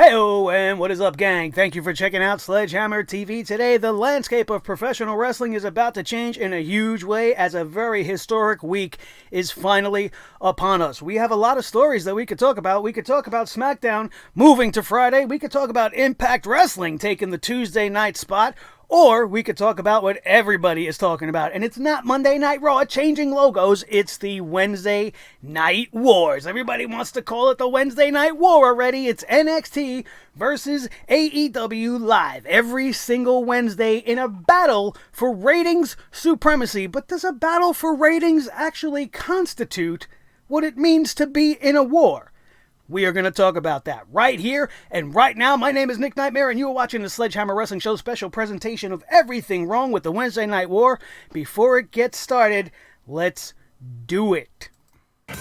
Heyo, and what is up, gang? Thank you for checking out Sledgehammer TV today. The landscape of professional wrestling is about to change in a huge way as a very historic week is finally upon us. We have a lot of stories that we could talk about. We could talk about SmackDown moving to Friday. We could talk about Impact Wrestling taking the Tuesday night spot. Or we could talk about what everybody is talking about. And it's not Monday Night Raw changing logos. It's the Wednesday Night Wars. Everybody wants to call it the Wednesday Night War already. It's NXT versus AEW live every single Wednesday in a battle for ratings supremacy. But does a battle for ratings actually constitute what it means to be in a war? We are going to talk about that right here and right now. My name is Nick Nightmare, and you are watching the Sledgehammer Wrestling Show special presentation of everything wrong with the Wednesday Night War. Before it gets started, let's do it. The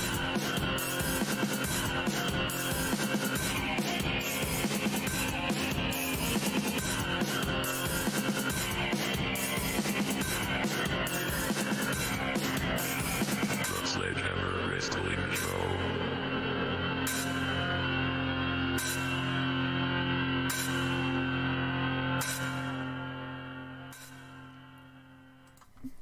Sledgehammer Wrestling Show.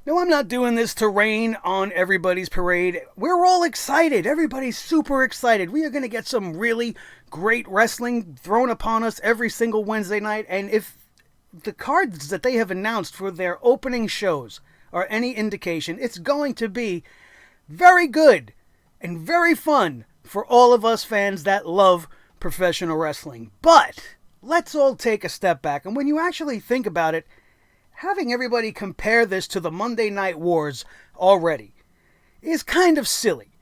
No, I'm not doing this to rain on everybody's parade. We're all excited. Everybody's super excited. We are going to get some really great wrestling thrown upon us every single Wednesday night. And if the cards that they have announced for their opening shows are any indication, it's going to be very good and very fun for all of us fans that love professional wrestling. But let's all take a step back. And when you actually think about it, having everybody compare this to the Monday Night Wars already is kind of silly.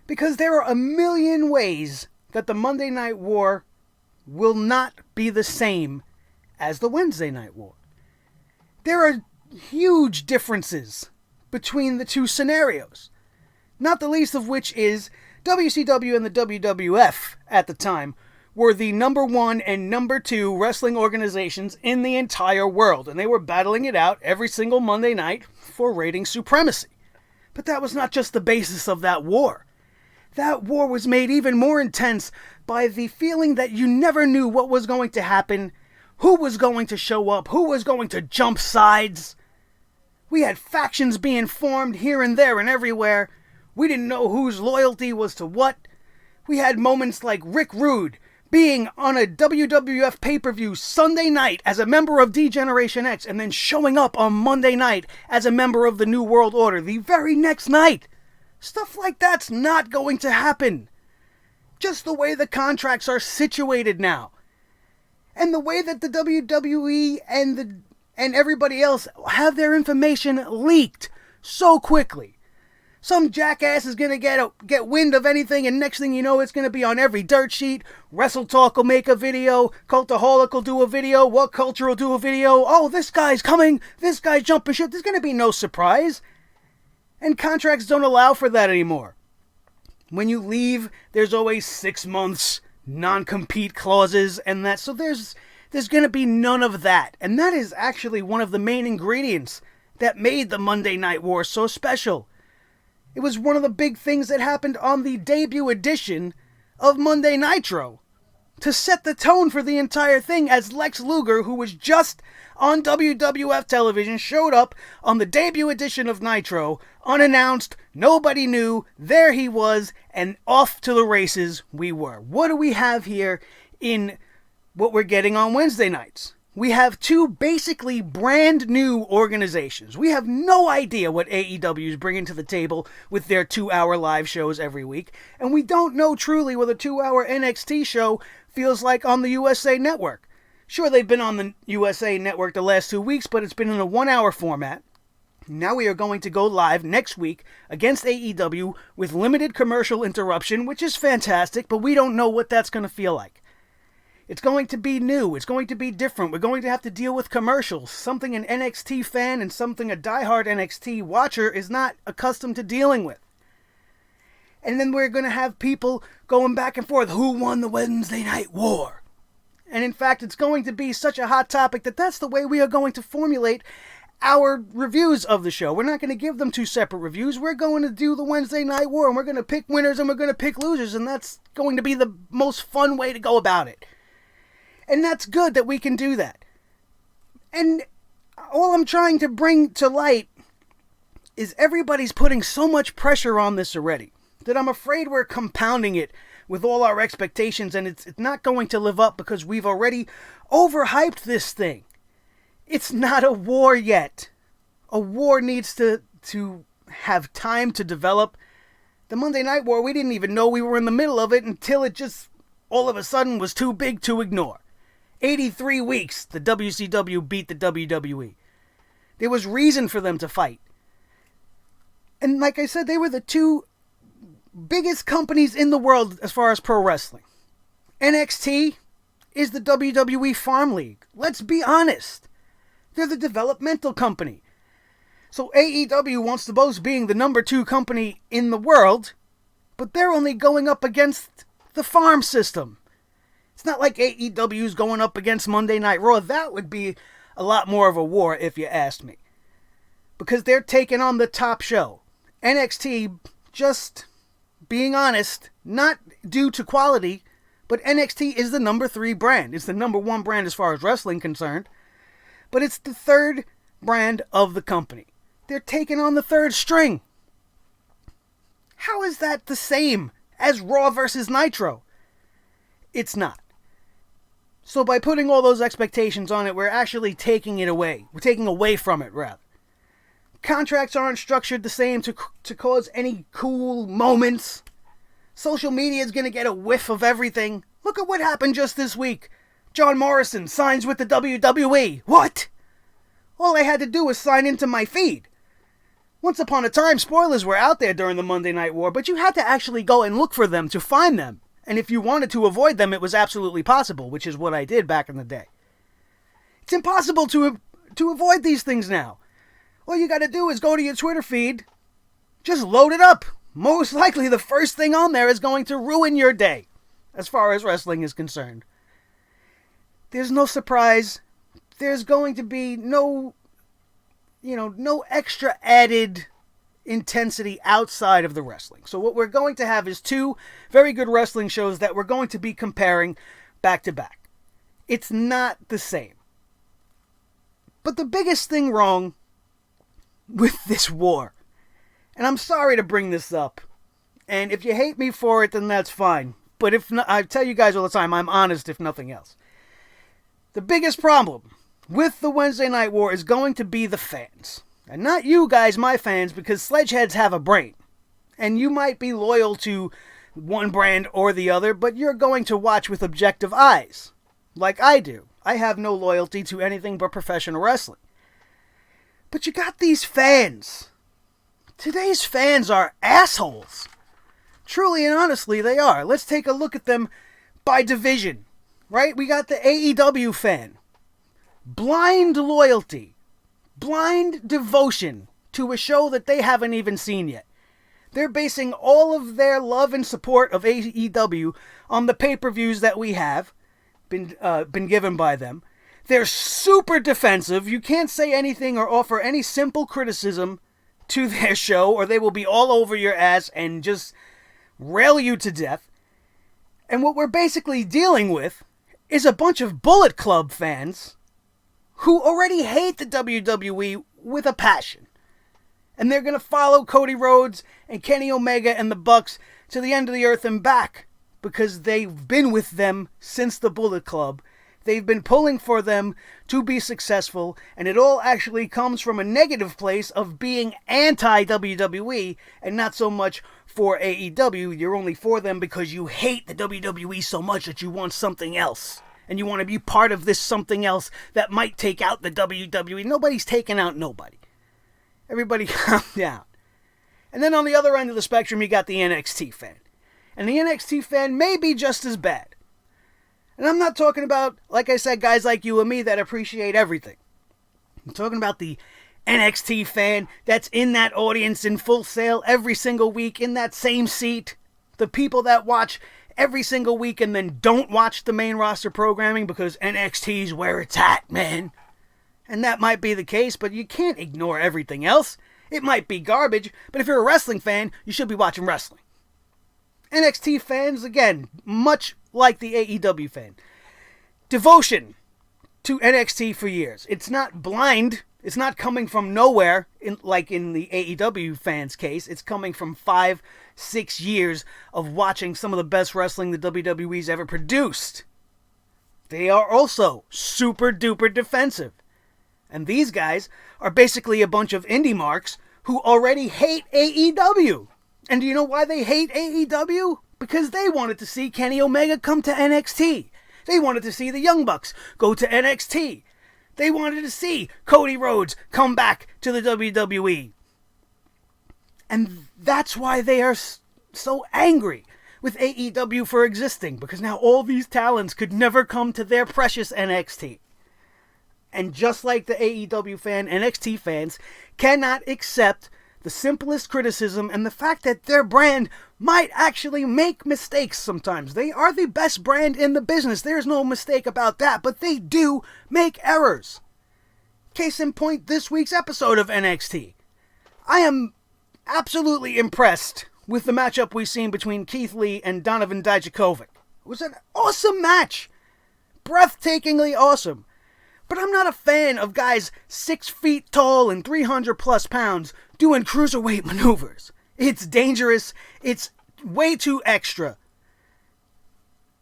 Because there are a million ways that the Monday Night War will not be the same as the Wednesday Night War. There are huge differences between the two scenarios. Not the least of which is WCW and the WWF at the time were the number 1 and number 2 wrestling organizations in the entire world. And they were battling it out every single Monday night for rating supremacy. But that was not just the basis of that war. That war was made even more intense by the feeling that you never knew what was going to happen, who was going to show up, who was going to jump sides. We had factions being formed here and there and everywhere. We didn't know whose loyalty was to what. We had moments like Rick Rude being on a WWF pay-per-view Sunday night as a member of D-Generation X and then showing up on Monday night as a member of the New World Order the very next night. Stuff like that's not going to happen. Just the way the contracts are situated now. And the way that the WWE and everybody else have their information leaked so quickly. Some jackass is going to get wind of anything, and next thing you know, it's going to be on every dirt sheet. Wrestle Talk will make a video. Cultaholic will do a video. What Culture will do a video. Oh, this guy's coming. This guy's jumping ship. There's going to be no surprise. And contracts don't allow for that anymore. When you leave, there's always 6 months, non-compete clauses, and that. So there's going to be none of that. And that is actually one of the main ingredients that made the Monday Night War so special. It was one of the big things that happened on the debut edition of Monday Nitro to set the tone for the entire thing as Lex Luger, who was just on WWF television, showed up on the debut edition of Nitro, unannounced, nobody knew, there he was, and off to the races we were. What do we have here in what we're getting on Wednesday nights? We have two basically brand new organizations. We have no idea what AEW is bringing to the table with their 2-hour live shows every week. And we don't know truly what a 2-hour NXT show feels like on the USA Network. Sure, they've been on the USA Network the last 2 weeks, but it's been in a 1-hour format. Now we are going to go live next week against AEW with limited commercial interruption, which is fantastic, but we don't know what that's going to feel like. It's going to be new. It's going to be different. We're going to have to deal with commercials, something an NXT fan and something a diehard NXT watcher is not accustomed to dealing with. And then we're going to have people going back and forth. Who won the Wednesday Night War? And in fact, it's going to be such a hot topic that that's the way we are going to formulate our reviews of the show. We're not going to give them 2 separate reviews. We're going to do the Wednesday Night War, and we're going to pick winners and we're going to pick losers, and that's going to be the most fun way to go about it. And that's good that we can do that. And all I'm trying to bring to light is everybody's putting so much pressure on this already that I'm afraid we're compounding it with all our expectations, and it's not going to live up because we've already overhyped this thing. It's not a war yet. A war needs to have time to develop. The Monday Night War, we didn't even know we were in the middle of it until it just all of a sudden was too big to ignore. 83 weeks, the WCW beat the WWE. There was reason for them to fight. And like I said, they were the two biggest companies in the world as far as pro wrestling. NXT is the WWE Farm League. Let's be honest. They're the developmental company. So AEW wants to boast being the number 2 company in the world, but they're only going up against the farm system. It's not like AEW's going up against Monday Night Raw. That would be a lot more of a war if you asked me. Because they're taking on the top show. NXT, just being honest, not due to quality, but NXT is the number 3 brand. It's the number 1 brand as far as wrestling concerned. But it's the 3rd brand of the company. They're taking on the 3rd string. How is that the same as Raw versus Nitro? It's not. So by putting all those expectations on it, we're actually taking it away. We're taking away from it, rather. Contracts aren't structured the same to cause any cool moments. Social media is going to get a whiff of everything. Look at what happened just this week. John Morrison signs with the WWE. What? All I had to do was sign into my feed. Once upon a time, spoilers were out there during the Monday Night War, but you had to actually go and look for them to find them. And if you wanted to avoid them, it was absolutely possible, which is what I did back in the day. It's impossible to avoid these things now. All you got to do is go to your Twitter feed, just load it up. Most likely the first thing on there is going to ruin your day, as far as wrestling is concerned. There's no surprise. There's going to be no extra added intensity outside of the wrestling. So what we're going to have is 2 very good wrestling shows that we're going to be comparing back to back. It's not the same. But the biggest thing wrong with this war, and I'm sorry to bring this up, and if you hate me for it, then that's fine. But if not, I tell you guys all the time, I'm honest if nothing else. The biggest problem with the Wednesday Night War is going to be the fans. And not you guys, my fans, because sledgeheads have a brain. And you might be loyal to one brand or the other, but you're going to watch with objective eyes. Like I do. I have no loyalty to anything but professional wrestling. But you got these fans. Today's fans are assholes. Truly and honestly, they are. Let's take a look at them by division. Right? We got the AEW fan. Blind loyalty. Blind devotion to a show that they haven't even seen yet. They're basing all of their love and support of AEW on the pay-per-views that we have been given by them. They're super defensive. You can't say anything or offer any simple criticism to their show, or they will be all over your ass and just rail you to death. And what we're basically dealing with is a bunch of Bullet Club fans who already hate the WWE with a passion. And they're going to follow Cody Rhodes and Kenny Omega and the Bucks to the end of the earth and back, because they've been with them since the Bullet Club. They've been pulling for them to be successful, and it all actually comes from a negative place of being anti-WWE and not so much for AEW. You're only for them because you hate the WWE so much that you want something else. And you want to be part of this something else that might take out the WWE. Nobody's taking out nobody. Everybody calm down. And then on the other end of the spectrum, you got the NXT fan. And the NXT fan may be just as bad. And I'm not talking about, like I said, guys like you and me that appreciate everything. I'm talking about the NXT fan that's in that audience in Full Sail every single week in that same seat. The people that watch every single week and then don't watch the main roster programming because NXT's where it's at, man. And that might be the case, but you can't ignore everything else. It might be garbage, but if you're a wrestling fan, you should be watching wrestling. NXT fans, again, much like the AEW fan. devotion to NXT for years. It's not blind. It's not coming from nowhere, like in the AEW fans' case. It's coming from 5-6 years of watching some of the best wrestling the WWE's ever produced. They are also super duper defensive. And these guys are basically a bunch of indie marks who already hate AEW. And do you know why they hate AEW? Because they wanted to see Kenny Omega come to NXT. They wanted to see the Young Bucks go to NXT. They wanted to see Cody Rhodes come back to the WWE. And that's why they are so angry with AEW for existing, because now all these talents could never come to their precious NXT. And just like the AEW fan, NXT fans cannot accept the simplest criticism and the fact that their brand might actually make mistakes sometimes. They are the best brand in the business. There's no mistake about that, but they do make errors. Case in point, this week's episode of NXT. I am absolutely impressed with the matchup we've seen between Keith Lee and Donovan Dijakovic. It was an awesome match. Breathtakingly awesome. But I'm not a fan of guys 6 feet tall and 300 plus pounds doing cruiserweight maneuvers. It's dangerous. It's way too extra.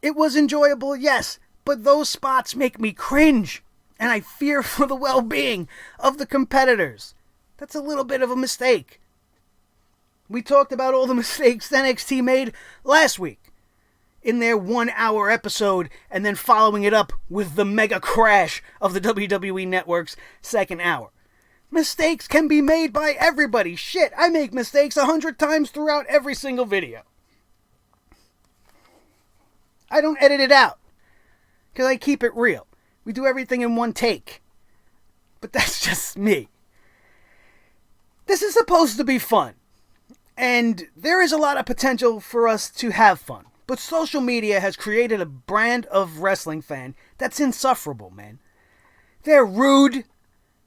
It was enjoyable, yes, but those spots make me cringe, and I fear for the well-being of the competitors. That's a little bit of a mistake. We talked about all the mistakes NXT made last week in their 1 hour episode, and then following it up with the mega crash of the WWE Network's second hour. Mistakes can be made by everybody. Shit, I make mistakes 100 times throughout every single video. I don't edit it out, because I keep it real. We do everything in one take. But that's just me. This is supposed to be fun, and there is a lot of potential for us to have fun. But social media has created a brand of wrestling fan that's insufferable, man. They're rude,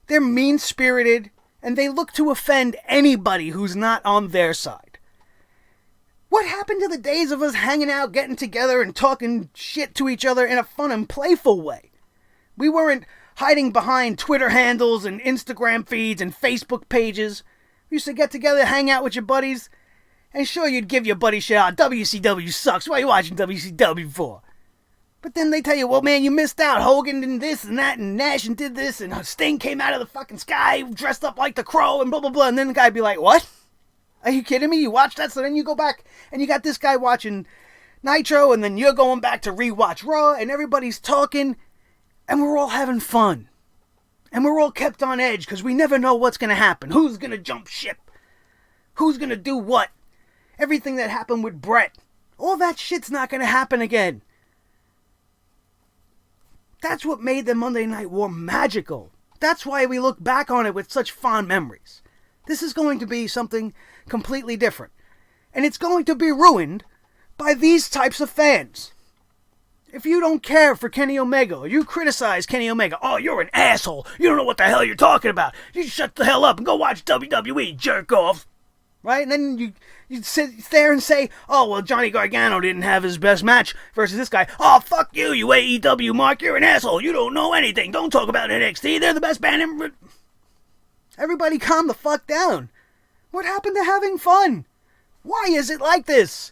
they're mean-spirited, and they look to offend anybody who's not on their side. What happened to the days of us hanging out, getting together, and talking shit to each other in a fun and playful way? We weren't hiding behind Twitter handles and Instagram feeds and Facebook pages. We used to get together, hang out with your buddies, and sure, you'd give your buddy shit out. WCW sucks. Why are you watching WCW for? But then they tell you, well, man, you missed out. Hogan did this and that, and Nash did this, and Sting came out of the fucking sky dressed up like the Crow, and blah, blah, blah. And then the guy would be like, what? Are you kidding me? You watched that? So then you go back, and you got this guy watching Nitro, and then you're going back to rewatch Raw, and everybody's talking, and we're all having fun. And we're all kept on edge, because we never know what's going to happen. Who's going to jump ship? Who's going to do what? Everything that happened with Brett. All that shit's not going to happen again. That's what made the Monday Night War magical. That's why we look back on it with such fond memories. This is going to be something completely different. And it's going to be ruined by these types of fans. If you don't care for Kenny Omega, or you criticize Kenny Omega, oh, you're an asshole. You don't know what the hell you're talking about. You shut the hell up and go watch WWE, jerk off. Right? And then you sit there and say, oh, well, Johnny Gargano didn't have his best match versus this guy. Oh, fuck you, you AEW mark. You're an asshole. You don't know anything. Don't talk about NXT. They're the best band in... Everybody calm the fuck down. What happened to having fun? Why is it like this?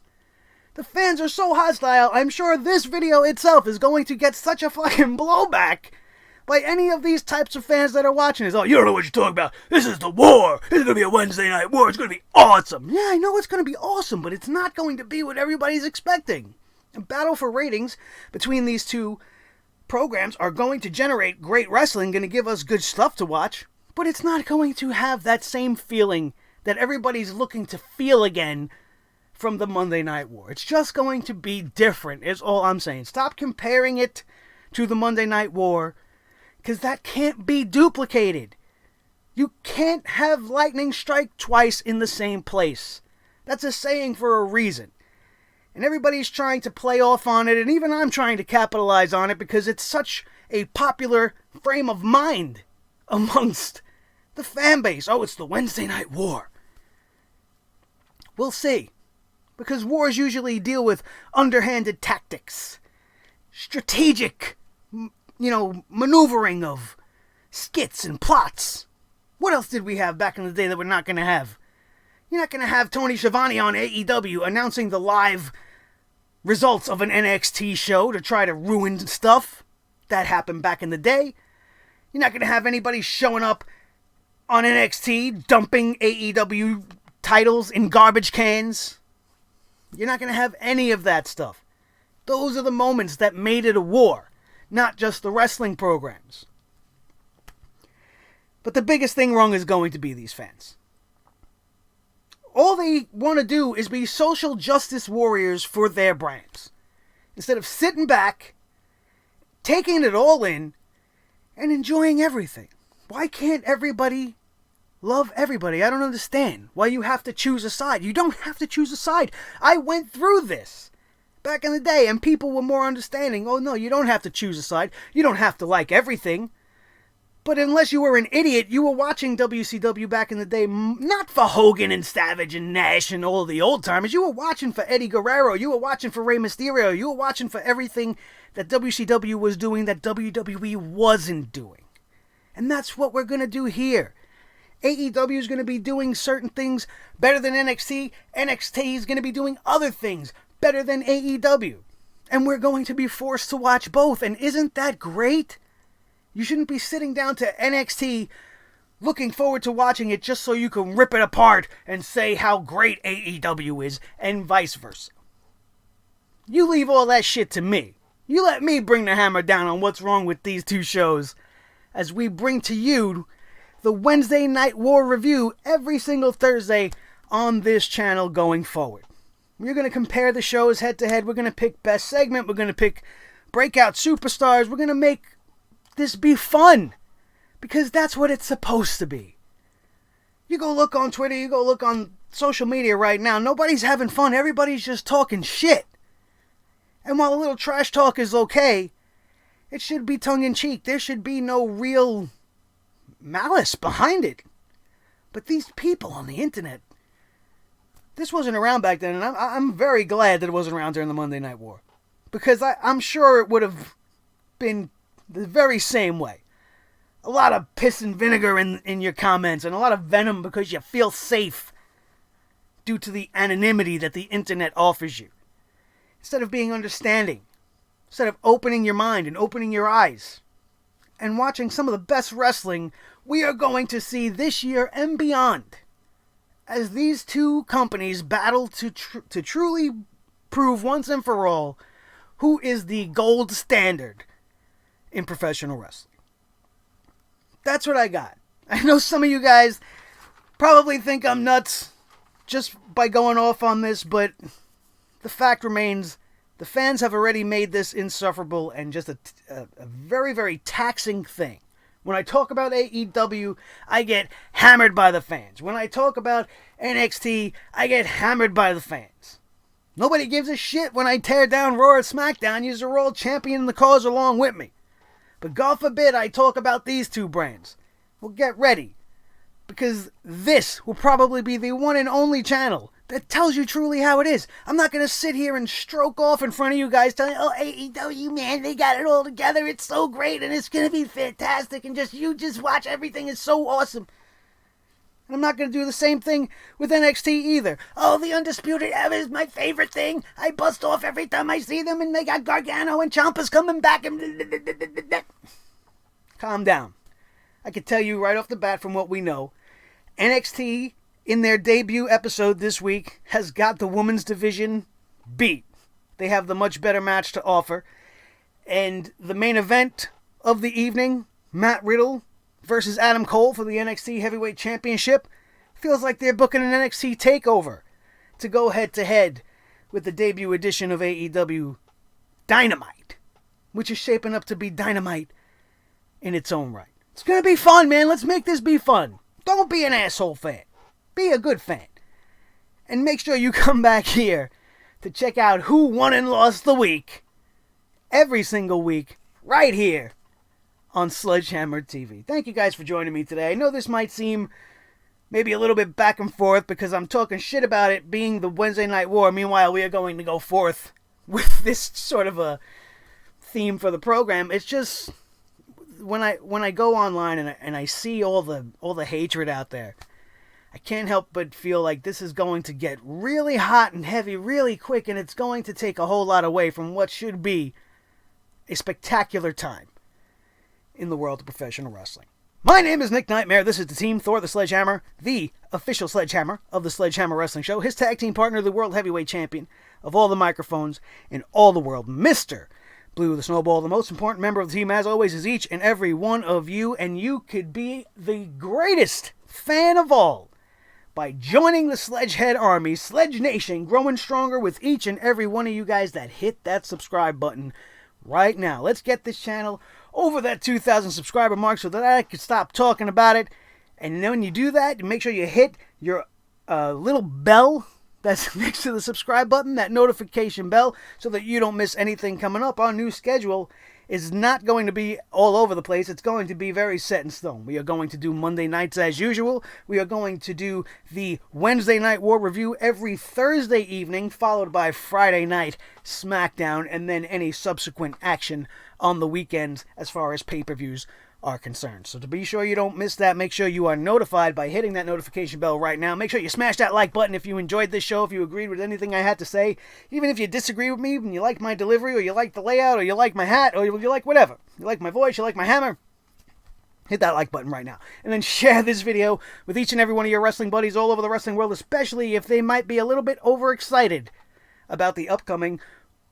The fans are so hostile. I'm sure this video itself is going to get such a fucking blowback by any of these types of fans that are watching this. Oh, you don't know what you're talking about. This is the war. This is going to be a Wednesday night war. It's going to be awesome. Yeah, I know it's going to be awesome, but it's not going to be what everybody's expecting. A battle for ratings between these two programs are going to generate great wrestling, going to give us good stuff to watch, but it's not going to have that same feeling that everybody's looking to feel again from the Monday Night War. It's just going to be different, is all I'm saying. Stop comparing it to the Monday Night War, because that can't be duplicated. You can't have lightning strike twice in the same place. That's a saying for a reason. And everybody's trying to play off on it, and even I'm trying to capitalize on it because it's such a popular frame of mind amongst the fan base. Oh, it's the Wednesday Night War. We'll see. Because wars usually deal with underhanded tactics, strategic maneuvering of skits and plots. What else did we have back in the day that we're not going to have? You're not going to have Tony Schiavone on AEW announcing the live results of an NXT show to try to ruin stuff. That happened back in the day. You're not going to have anybody showing up on NXT dumping AEW titles in garbage cans. You're not going to have any of that stuff. Those are the moments that made it a war, not just the wrestling programs. But the biggest thing wrong is going to be these fans. All they want to do is be social justice warriors for their brands. Instead of sitting back, taking it all in, and enjoying everything. Why can't everybody love everybody? I don't understand why you have to choose a side. You don't have to choose a side. I went through this back in the day, and people were more understanding. Oh, no, you don't have to choose a side. You don't have to like everything. But unless you were an idiot, you were watching WCW back in the day, not for Hogan and Savage and Nash and all the old timers. You were watching for Eddie Guerrero. You were watching for Rey Mysterio. You were watching for everything that WCW was doing that WWE wasn't doing. And that's what we're going to do here. AEW is going to be doing certain things better than NXT. NXT is going to be doing other things better than AEW. And we're going to be forced to watch both. And isn't that great? You shouldn't be sitting down to NXT looking forward to watching it just so you can rip it apart and say how great AEW is and vice versa. You leave all that shit to me. You let me bring the hammer down on what's wrong with these two shows as we bring to you the Wednesday Night War review every single Thursday on this channel going forward. We're going to compare the shows head to head. We're going to pick best segment. We're going to pick breakout superstars. We're going to make this be fun, because that's what it's supposed to be. You go look on Twitter, you go look on social media right now, nobody's having fun, everybody's just talking shit. And while a little trash talk is okay, it should be tongue-in-cheek. There should be no real malice behind it. But these people on the internet, this wasn't around back then, and I'm very glad that it wasn't around during the Monday Night War. Because I'm sure it would have been the very same way. A lot of piss and vinegar in your comments, and a lot of venom because you feel safe due to the anonymity that the internet offers you. Instead of being understanding, instead of opening your mind and opening your eyes, and watching some of the best wrestling we are going to see this year and beyond, as these two companies battle to truly prove once and for all who is the gold standard in professional wrestling. That's what I got. I know some of you guys probably think I'm nuts just by going off on this, but the fact remains, the fans have already made this insufferable and just a very, very taxing thing. When I talk about AEW, I get hammered by the fans. When I talk about NXT, I get hammered by the fans. Nobody gives a shit when I tear down Raw or SmackDown. You're all championing the cause along with me. But God forbid I talk about these two brands. Well, get ready. Because this will probably be the one and only channel that tells you truly how it is. I'm not going to sit here and stroke off in front of you guys telling you, oh, AEW, man, they got it all together. It's so great and it's going to be fantastic. And you just watch everything. It's so awesome. And I'm not going to do the same thing with NXT either. Oh, the Undisputed Era is my favorite thing. I bust off every time I see them, and they got Gargano and Ciampa's coming back. And calm down. I can tell you right off the bat from what we know, NXT, in their debut episode this week, has got the women's division beat. They have the much better match to offer. And the main event of the evening, Matt Riddle versus Adam Cole for the NXT Heavyweight Championship, feels like they're booking an NXT takeover to go head-to-head with the debut edition of AEW Dynamite, which is shaping up to be Dynamite in its own right. It's going to be fun, man. Let's make this be fun. Don't be an asshole fan. Be a good fan. And make sure you come back here to check out who won and lost the week every single week right here on Sledgehammer TV. Thank you guys for joining me today. I know this might seem maybe a little bit back and forth because I'm talking shit about it being the Wednesday Night War. Meanwhile, we are going to go forth with this sort of a theme for the program. It's just when I go online and I see all the hatred out there, I can't help but feel like this is going to get really hot and heavy really quick, and it's going to take a whole lot away from what should be a spectacular time in the world of professional wrestling. My name is Nick Nightmare. This is the Team Thor the Sledgehammer, the official Sledgehammer of the Sledgehammer Wrestling Show, his tag team partner, the World Heavyweight Champion of all the microphones in all the world, Mr. Blue the Snowball. The most important member of the team, as always, is each and every one of you, and you could be the greatest fan of all by joining the Sledgehead Army, Sledge Nation, growing stronger with each and every one of you guys that hit that subscribe button right now. Let's get this channel over that 2,000 subscriber mark so that I can stop talking about it. And then when you do that, make sure you hit your little bell that's next to the subscribe button, that notification bell, so that you don't miss anything coming up. Our new schedule is not going to be all over the place. It's going to be very set in stone. We are going to do Monday nights as usual. We are going to do the Wednesday Night War review every Thursday evening, followed by Friday night SmackDown, and then any subsequent action on the weekends as far as pay-per-views are concerned. So to be sure you don't miss that, make sure you are notified by hitting that notification bell right now. Make sure you smash that like button if you enjoyed this show, if you agreed with anything I had to say, even if you disagree with me and you like my delivery, or you like the layout, or you like my hat, or you like whatever. You like my voice, you like my hammer. Hit that like button right now. And then share this video with each and every one of your wrestling buddies all over the wrestling world, especially if they might be a little bit overexcited about the upcoming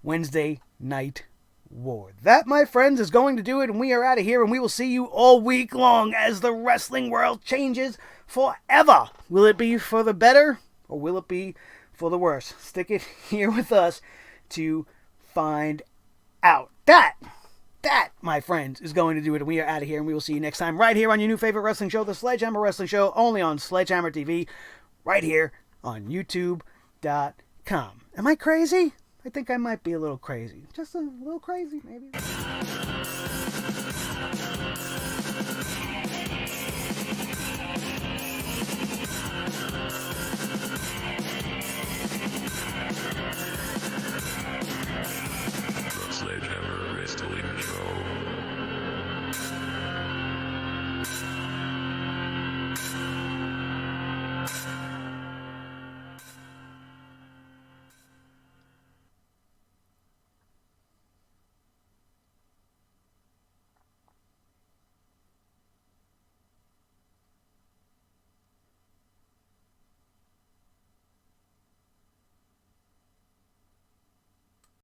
Wednesday Night War. That, my friends, is going to do it, and we are out of here, and we will see you all week long as the wrestling world changes forever. Will it be for the better, or will it be for the worse? Stick it here with us to find out. That, my friends, is going to do it, and we are out of here, and we will see you next time right here on your new favorite wrestling show, the Sledgehammer Wrestling Show, only on Sledgehammer TV, right here on YouTube.com. Am I crazy? I think I might be a little crazy. Just a little crazy, maybe.